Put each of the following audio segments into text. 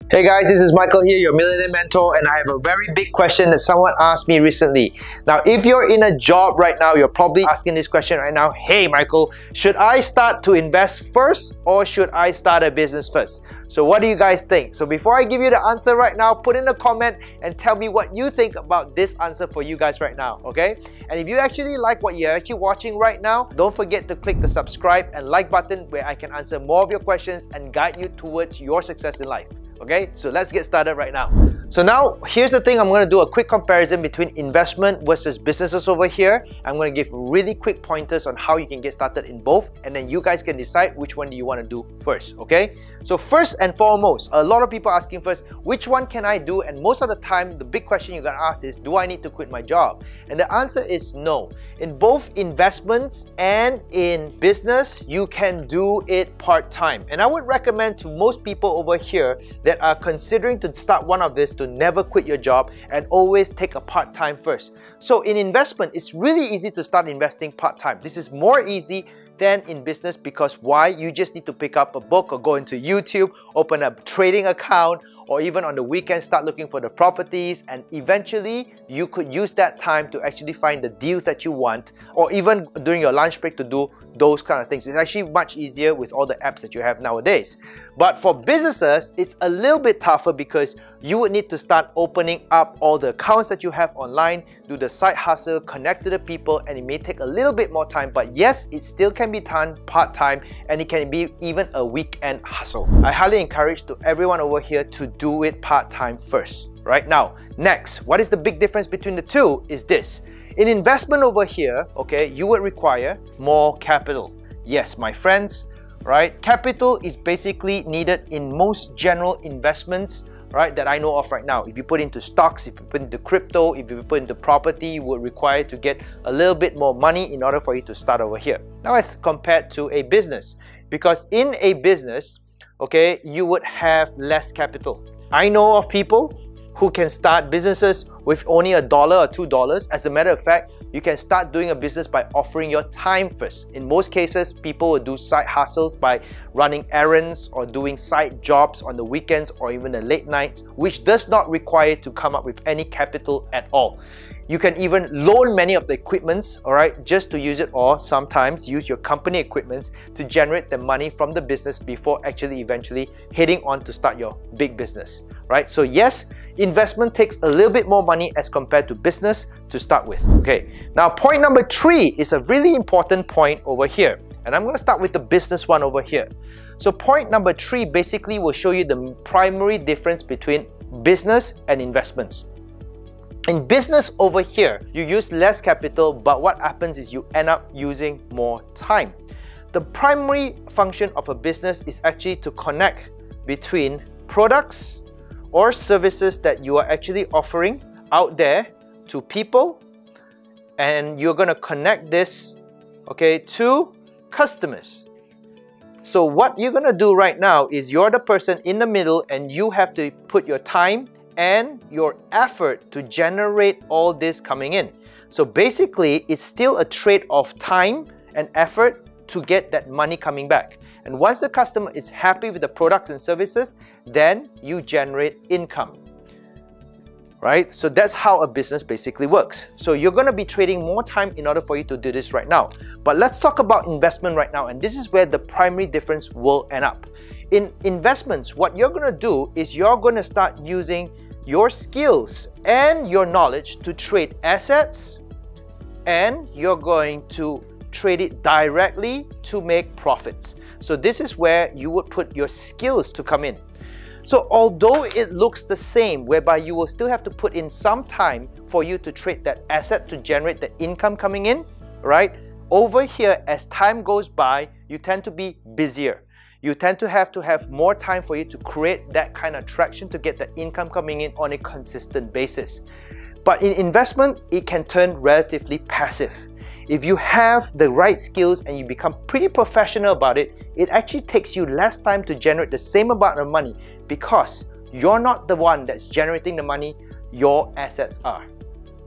Hey guys, this is Michael here, your Millionaire Mentor, and I have a very big question that someone asked me recently. Now, if you're in a job right now, you're probably asking this question right now. Hey Michael, should I start to invest first or should I start a business first? So what do you guys think? So before I give you the answer right now, put in a comment and tell me what you think about this answer for you guys right now, okay? And if you actually like what you're actually watching right now, don't forget to click the subscribe and like button where I can answer more of your questions and guide you towards your success in life. Okay, so let's get started right now. So now, here's the thing. I'm going to do a quick comparison between investment versus businesses over here. I'm going to give really quick pointers on how you can get started in both, and then you guys can decide which one do you want to do first, okay? So first and foremost, a lot of people are asking first, which one can I do? And most of the time, the big question you're going to ask is, do I need to quit my job? And the answer is no. In both investments and in business, you can do it part-time. And I would recommend to most people over here that are considering to start one of this to never quit your job and always take a part-time first. So in investment, it's really easy to start investing part-time. This is more easy than in business because why? You just need to pick up a book or go into YouTube, open a trading account, or even on the weekend start looking for the properties, and eventually you could use that time to actually find the deals that you want, or even during your lunch break to do those kind of things. It's actually much easier with all the apps that you have nowadays. But for businesses, it's a little bit tougher because you would need to start opening up all the accounts that you have online, do the side hustle, connect to the people, and it may take a little bit more time. But yes, it still can be done part-time, and it can be even a weekend hustle. I highly encourage to everyone over here to do it part-time first. Right now, next, what is the big difference between the two is this. In investment over here, okay, you would require more capital. Yes, my friends, right? Capital is basically needed in most general investments, right, that I know of right now. If you put into stocks, if you put into crypto, if you put into property, you would require to get a little bit more money in order for you to start over here. Now, as compared to a business, because in a business, okay, you would have less capital. I know of people who can start businesses with only $1 or $2. As a matter of fact, you can start doing a business by offering your time first. In most cases, people will do side hustles by running errands or doing side jobs on the weekends or even the late nights, which does not require to come up with any capital at all. You can even loan many of the equipments, alright, just to use it, or sometimes use your company equipments to generate the money from the business before actually eventually heading on to start your big business, right? So yes, investment takes a little bit more money as compared to business to start with. Okay, now point number 3 is a really important point over here. And I'm going to start with the business one over here. So point number 3 basically will show you the primary difference between business and investments. In business over here, you use less capital, but what happens is you end up using more time. The primary function of a business is actually to connect between products or services that you are actually offering out there to people, and you're going to connect this, okay, to customers. So what you're going to do right now is you're the person in the middle, and you have to put your time and your effort to generate all this coming in. So basically, it's still a trade of time and effort to get that money coming back. And once the customer is happy with the products and services, then you generate income, right? So that's how a business basically works. So you're going to be trading more time in order for you to do this right now. But let's talk about investment right now, and this is where the primary difference will end up. In investments, what you're going to do is you're going to start using your skills and your knowledge to trade assets, and you're going to trade it directly to make profits. So this is where you would put your skills to come in. So although it looks the same, whereby you will still have to put in some time for you to trade that asset to generate the income coming in, right? Over here, as time goes by, you tend to be busier. You tend to have more time for you to create that kind of traction to get the income coming in on a consistent basis. But in investment, it can turn relatively passive. If you have the right skills and you become pretty professional about it, it actually takes you less time to generate the same amount of money because you're not the one that's generating the money, your assets are.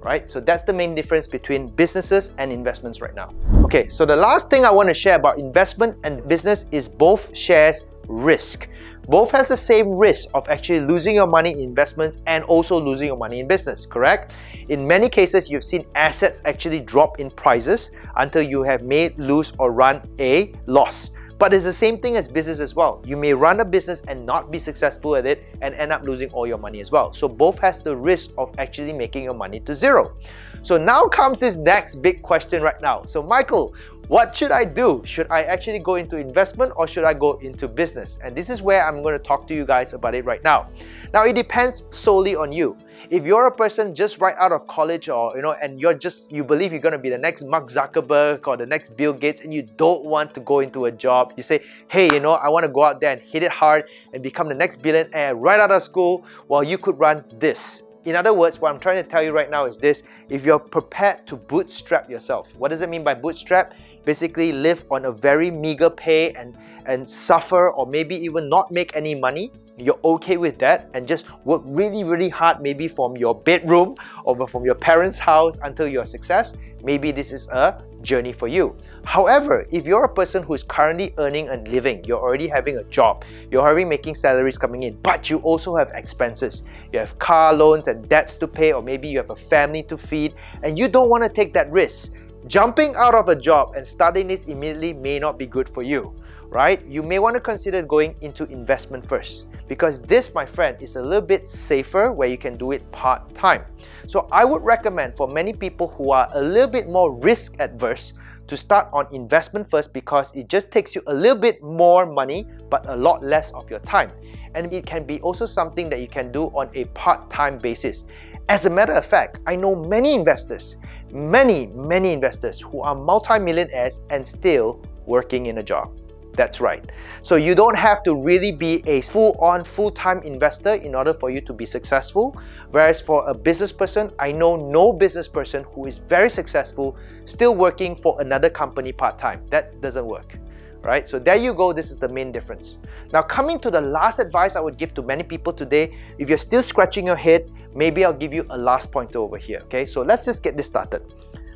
Right? So that's the main difference between businesses and investments right now. Okay, so the last thing I want to share about investment and business is both shares risk. Both has the same risk of actually losing your money in investments and also losing your money in business, correct? In many cases, you've seen assets actually drop in prices until you have made, lose, or run a loss. But it's the same thing as business as well. You may run a business and not be successful at it and end up losing all your money as well. So both has the risk of actually making your money to zero. So now comes this next big question right now. So Michael, what should I do? Should I actually go into investment or should I go into business? And this is where I'm going to talk to you guys about it right now. Now it depends solely on you. If you're a person just right out of college or and you believe you're going to be the next Mark Zuckerberg or the next Bill Gates and you don't want to go into a job, you say, hey, I want to go out there and hit it hard and become the next billionaire right out of school, well, you could run this. In other words, what I'm trying to tell you right now is this: if you're prepared to bootstrap yourself. What does it mean by bootstrap? Basically live on a very meager pay and suffer, or maybe even not make any money. You're okay with that and just work really, really hard, maybe from your bedroom or from your parents' house until you're a success. Maybe this is a journey for you. However, if you're a person who is currently earning a living, you're already having a job, you're already making salaries coming in, but you also have expenses. You have car loans and debts to pay, or maybe you have a family to feed, and you don't want to take that risk. Jumping out of a job and starting this immediately may not be good for you, right? You may want to consider going into investment first, because this, my friend, is a little bit safer where you can do it part-time. So I would recommend for many people who are a little bit more risk adverse to start on investment first, because it just takes you a little bit more money but a lot less of your time. And it can be also something that you can do on a part-time basis. As a matter of fact, I know many investors, many investors who are multi-millionaires and still working in a job. That's right. So you don't have to really be a full-on, full-time investor in order for you to be successful. Whereas for a business person, I know no business person who is very successful still working for another company part-time. That doesn't work. Right? So there you go, this is the main difference. Now coming to the last advice I would give to many people today, if you're still scratching your head, maybe I'll give you a last pointer over here, okay? So let's just get this started.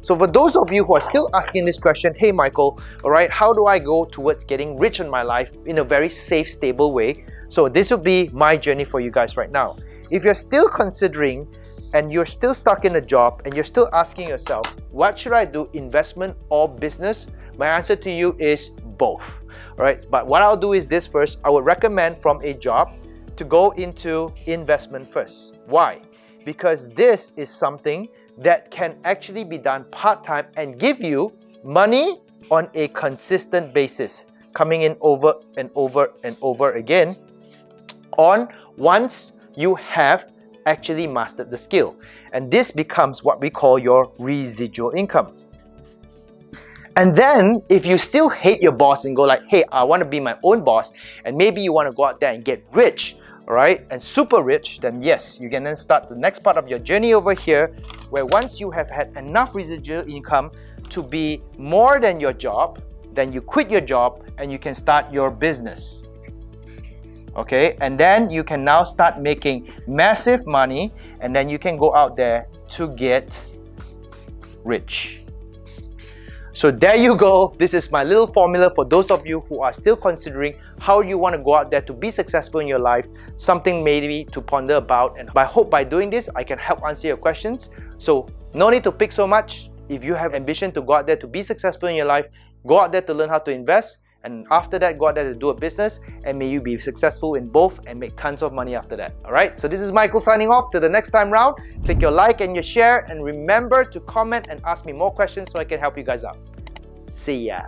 So for those of you who are still asking this question, hey Michael, alright, how do I go towards getting rich in my life in a very safe, stable way? So this will be my journey for you guys right now. If you're still considering and you're still stuck in a job and you're still asking yourself, what should I do, investment or business? My answer to you is both. Alright, but what I'll do is this first. I would recommend from a job to go into investment first. Why? Because this is something that can actually be done part-time and give you money on a consistent basis, coming in over and over and over again once you have actually mastered the skill. And this becomes what we call your residual income. And then if you still hate your boss and go like, hey, I want to be my own boss, and maybe you want to go out there and get rich, alright, and super rich, then yes, you can then start the next part of your journey over here, where once you have had enough residual income to be more than your job, then you quit your job and you can start your business. Okay, and then you can now start making massive money, and then you can go out there to get rich. So there you go. This is my little formula for those of you who are still considering how you want to go out there to be successful in your life. Something maybe to ponder about, and I hope by doing this I can help answer your questions. So no need to pick so much. If you have ambition to go out there to be successful in your life, go out there to learn how to invest, and after that go out there to do a business, and may you be successful in both and make tons of money after that. Alright, so this is Michael signing off. Till the next time round, click your like and your share, and remember to comment and ask me more questions so I can help you guys out. See ya.